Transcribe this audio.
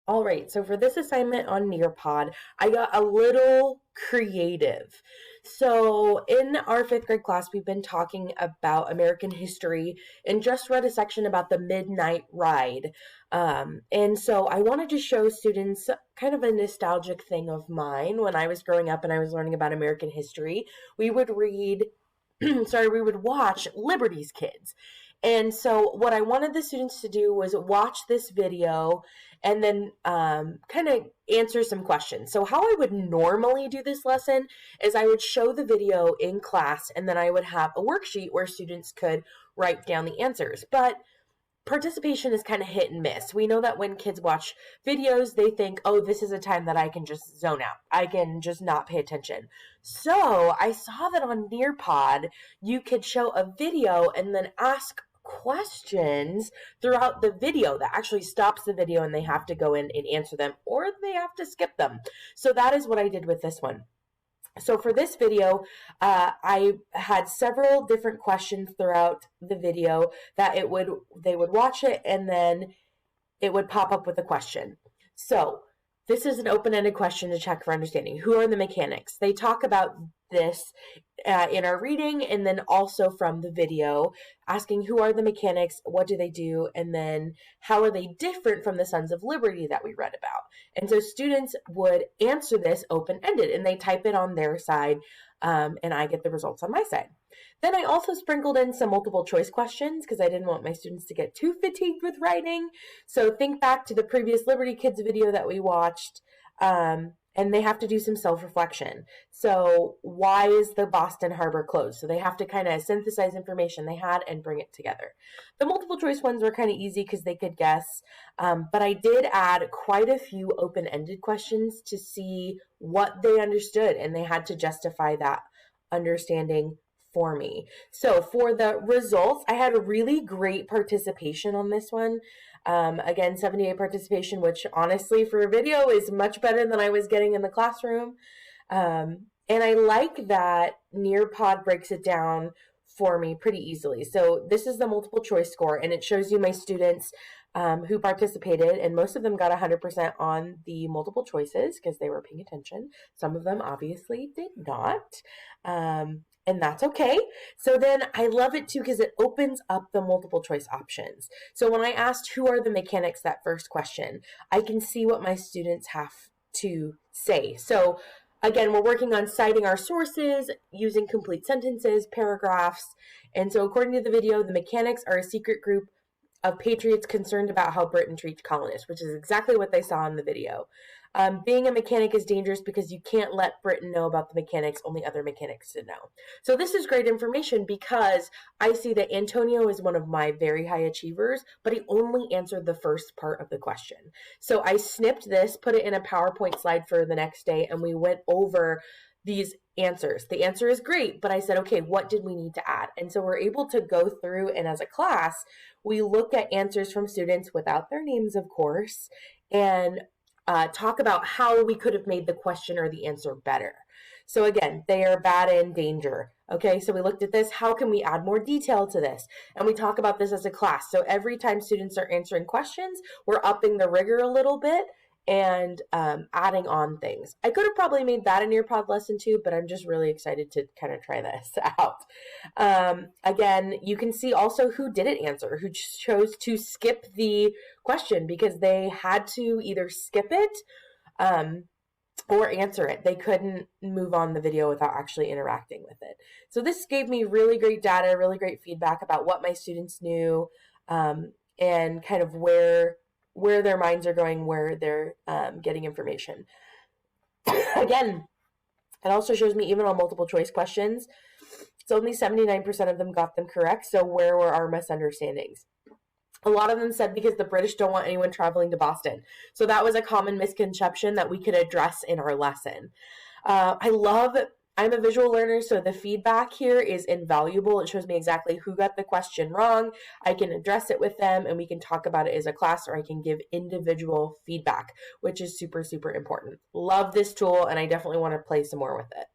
All right, so for this assignment on Nearpod, I got a little creative. So in our fifth grade class, we've been talking about American history and just read a section about the Midnight Ride. And so I wanted to show students kind of a nostalgic thing of mine when I was growing up and I was learning about American history. We would read we would watch Liberty's Kids. And so what I wanted the students to do was watch this video and then kind of answer some questions. So how I would normally do this lesson is I would show the video in class and then I would have a worksheet where students could write down the answers. But participation is kind of hit and miss. We know that when kids watch videos, they think, oh, this is a time that I can just zone out. I can just not pay attention. So I saw that on Nearpod, you could show a video and then ask questions throughout the video that actually stops the video and they have to go in and answer them or they have to skip them. So that is what I did with this one. So for this video, I had several different questions throughout the video that they would watch it and then it would pop up with a question. So this is an open-ended question to check for understanding. Who are the mechanics? They talk about this in our reading and then also from the video, asking who are the mechanics, what do they do, and then how are they different from the Sons of Liberty that we read about. And so students would answer this open-ended and they type it on their side and I get the results on my side. Then I also sprinkled in some multiple choice questions because I didn't want my students to get too fatigued with writing. So think back to the previous Liberty Kids video that we watched. And they have to do some self-reflection. So why is the Boston Harbor closed? So they have to kind of synthesize information they had and bring it together. The multiple choice ones were kind of easy because they could guess. But I did add quite a few open-ended questions to see what they understood. And they had to justify that understanding for me. So for the results, I had a really great participation on this one. Again, 78 participation, which honestly for a video is much better than I was getting in the classroom. And I like that Nearpod breaks it down for me pretty easily. So this is the multiple choice score, and it shows you my students who participated, and most of them got 100% on the multiple choices because they were paying attention. Some of them obviously did not. And that's okay. So then I love it too because it opens up the multiple choice options. So when I asked who are the mechanics, that first question, I can see what my students have to say. So again, we're working on citing our sources, using complete sentences, paragraphs. And so according to the video, the mechanics are a secret group of patriots concerned about how Britain treats colonists, which is exactly what they saw in the video. Being a mechanic is dangerous because you can't let Britain know about the mechanics, only other mechanics to know. So this is great information because I see that Antonio is one of my very high achievers, but he only answered the first part of the question. So I snipped this, put it in a PowerPoint slide for the next day, and we went over these answers. The answer is great, but I said, okay, what did we need to add? And so we're able to go through, and as a class, we look at answers from students without their names, of course, and talk about how we could have made the question or the answer better. So again, they are bad and danger. Okay, so we looked at this. How can we add more detail to this? And we talk about this as a class. So every time students are answering questions, we're upping the rigor a little bit and adding on things. I could have probably made that a Nearpod lesson too, but I'm just really excited to kind of try this out. Again, you can see also who didn't answer, who chose to skip the question because they had to either skip it or answer it. They couldn't move on the video without actually interacting with it. So this gave me really great data, really great feedback about what my students knew and kind of where their minds are going, where they're getting information. Again, it also shows me even on multiple choice questions, it's only 79% of them got them correct. So where were our misunderstandings? A lot of them said because the British don't want anyone traveling to Boston. So that was a common misconception that we could address in our lesson. I'm a visual learner, so the feedback here is invaluable. It shows me exactly who got the question wrong. I can address it with them, and we can talk about it as a class, or I can give individual feedback, which is super, super important. Love this tool, and I definitely want to play some more with it.